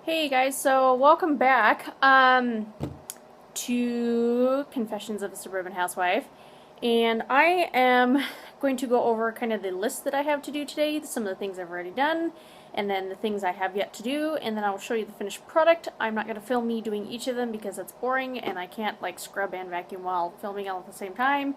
Hey guys, so welcome back to Confessions of a Suburban Housewife, and I am going to go over kind of the list that I have to do today, some of the things I've already done, and then the things I have yet to do, and then I'll show you the finished product. I'm not going to film me doing each of them because that's boring, and I can't like scrub and vacuum while filming all at the same time.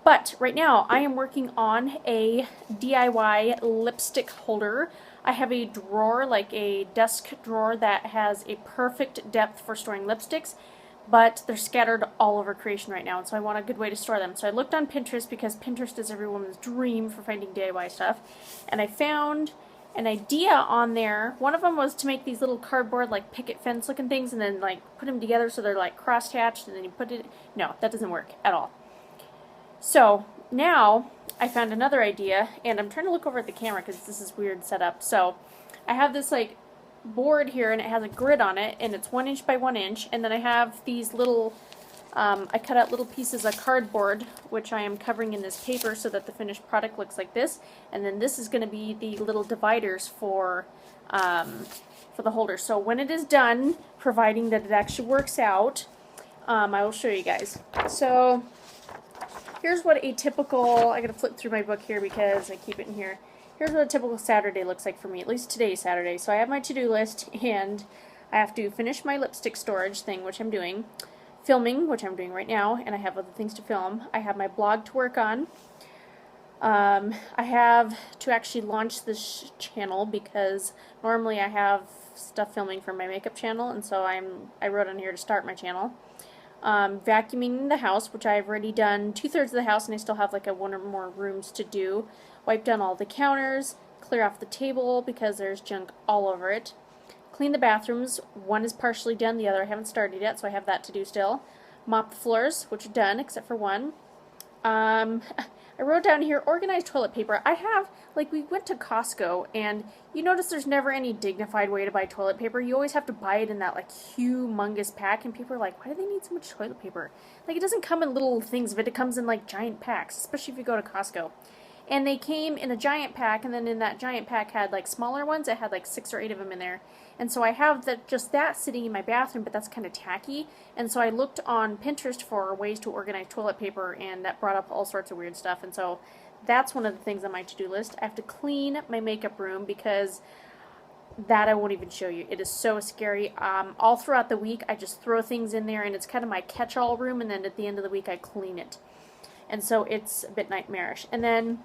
But right now, I am working on a DIY lipstick holder. I have a drawer, like a desk drawer, that has a perfect depth for storing lipsticks, but they're scattered all over creation right now, and so I want a good way to store them. So I looked on Pinterest, because Pinterest is every woman's dream for finding DIY stuff, and I found an idea on there. One of them was to make these little cardboard, like picket fence looking things, and then like put them together so they're like cross-hatched, and then you put it... No, that doesn't work at all. So now I found another idea, and I'm trying to look over at the camera because this is weird setup. So I have this like board here, and it has a grid on it, and it's 1 inch by 1 inch, and then I have these little I cut out little pieces of cardboard, which I am covering in this paper so that the finished product looks like this, and then this is going to be the little dividers for the holder. So when it is done, providing that it actually works out, I will show you guys. So here's what a typical, I gotta flip through my book here because I keep it in here. Here's what a typical Saturday looks like for me, at least today's Saturday. So I have my to-do list, and I have to finish my lipstick storage thing, which I'm doing, filming, which I'm doing right now, and I have other things to film. I have my blog to work on. I have to actually launch this channel because normally I have stuff filming for my makeup channel, and so I wrote on here to start my channel. Vacuuming the house, which I've already done 2/3 of the house, and I still have like one or more rooms to do. Wipe down all the counters, clear off the table because there's junk all over it. Clean the bathrooms. One is partially done, the other I haven't started yet, so I have that to do still. Mop the floors, which are done except for one. I wrote down here, organize toilet paper. I have, like, we went to Costco, and you notice there's never any dignified way to buy toilet paper. You always have to buy it in that, like, humongous pack, and people are like, why do they need so much toilet paper? Like, it doesn't come in little things, but it comes in, like, giant packs, especially if you go to Costco. And they came in a giant pack, and then in that giant pack had, like, smaller ones. It had, like, 6 or 8 of them in there. And so I have just that sitting in my bathroom, but that's kind of tacky. And so I looked on Pinterest for ways to organize toilet paper, and that brought up all sorts of weird stuff. And so that's one of the things on my to-do list. I have to clean my makeup room because that I won't even show you. It is so scary. All throughout the week, I just throw things in there, and it's kind of my catch-all room, and then at the end of the week, I clean it. And so it's a bit nightmarish. And then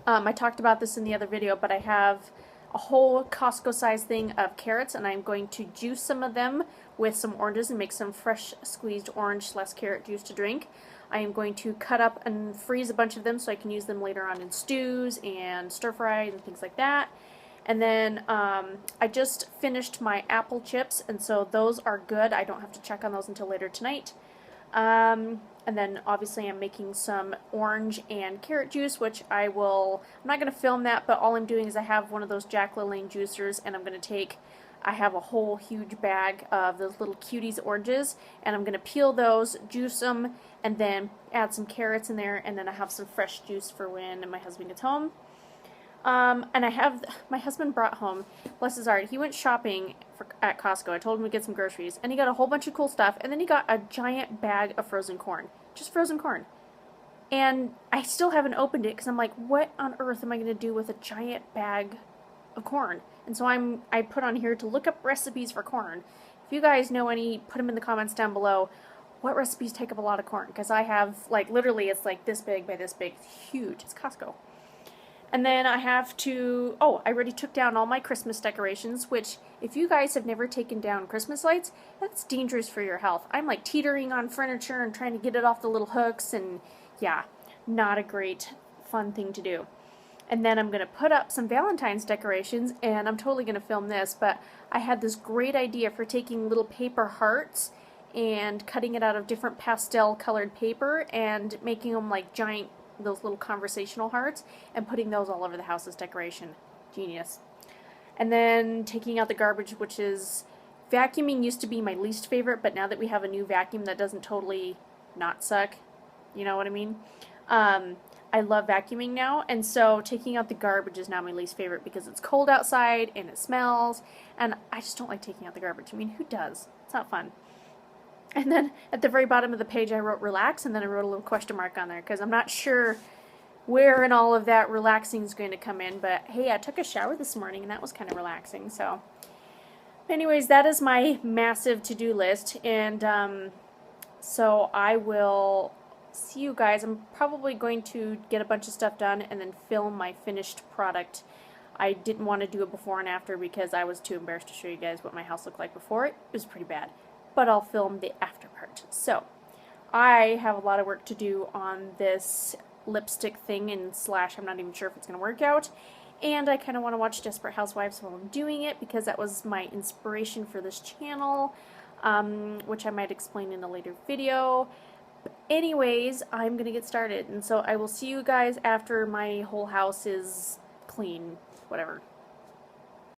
I talked about this in the other video, but I have a whole Costco-sized thing of carrots, and I'm going to juice some of them with some oranges and make some fresh squeezed orange / carrot juice to drink. I am going to cut up and freeze a bunch of them so I can use them later on in stews and stir-fry and things like that. And then I just finished my apple chips, and so those are good. I don't have to check on those until later tonight. And then obviously I'm making some orange and carrot juice, which I'm not going to film that, but all I'm doing is I have one of those Jack LaLanne juicers, and I'm going to I have a whole huge bag of those little cuties oranges, and I'm going to peel those, juice them, and then add some carrots in there, and then I have some fresh juice for when my husband gets home. And my husband brought home, bless his heart, he went shopping at Costco. I told him to get some groceries, and he got a whole bunch of cool stuff, and then he got a giant bag of frozen corn. Just frozen corn. And I still haven't opened it because I'm like, what on earth am I going to do with a giant bag of corn? And so I put on here to look up recipes for corn. If you guys know any, put them in the comments down below. What recipes take up a lot of corn? Because I have, like, literally it's like this big by this big. It's huge. It's Costco. And then I have to, I already took down all my Christmas decorations, which, if you guys have never taken down Christmas lights, that's dangerous for your health. I'm like teetering on furniture and trying to get it off the little hooks, and yeah, not a great fun thing to do. And then I'm going to put up some Valentine's decorations, and I'm totally going to film this, but I had this great idea for taking little paper hearts and cutting it out of different pastel colored paper and making them like giant, those little conversational hearts, and putting those all over the house as decoration. Genius. And then taking out the garbage, which is, vacuuming used to be my least favorite, but now that we have a new vacuum that doesn't totally not suck, you know what I mean? I love vacuuming now, and so taking out the garbage is now my least favorite because it's cold outside and it smells, and I just don't like taking out the garbage. I mean, who does? It's not fun. And then at the very bottom of the page I wrote relax, and then I wrote a little question mark on there because I'm not sure where in all of that relaxing is going to come in, but hey, I took a shower this morning and that was kind of relaxing. So anyways, that is my massive to-do list, and so I will see you guys. I'm probably going to get a bunch of stuff done and then film my finished product. I didn't want to do it before and after because I was too embarrassed to show you guys what my house looked like before. It was pretty bad, but I'll film the after part. So I have a lot of work to do on this lipstick thing, and slash I'm not even sure if it's going to work out, and I kind of want to watch Desperate Housewives while I'm doing it because that was my inspiration for this channel, which I might explain in a later video. But anyways, I'm going to get started, and so I will see you guys after my whole house is clean, whatever.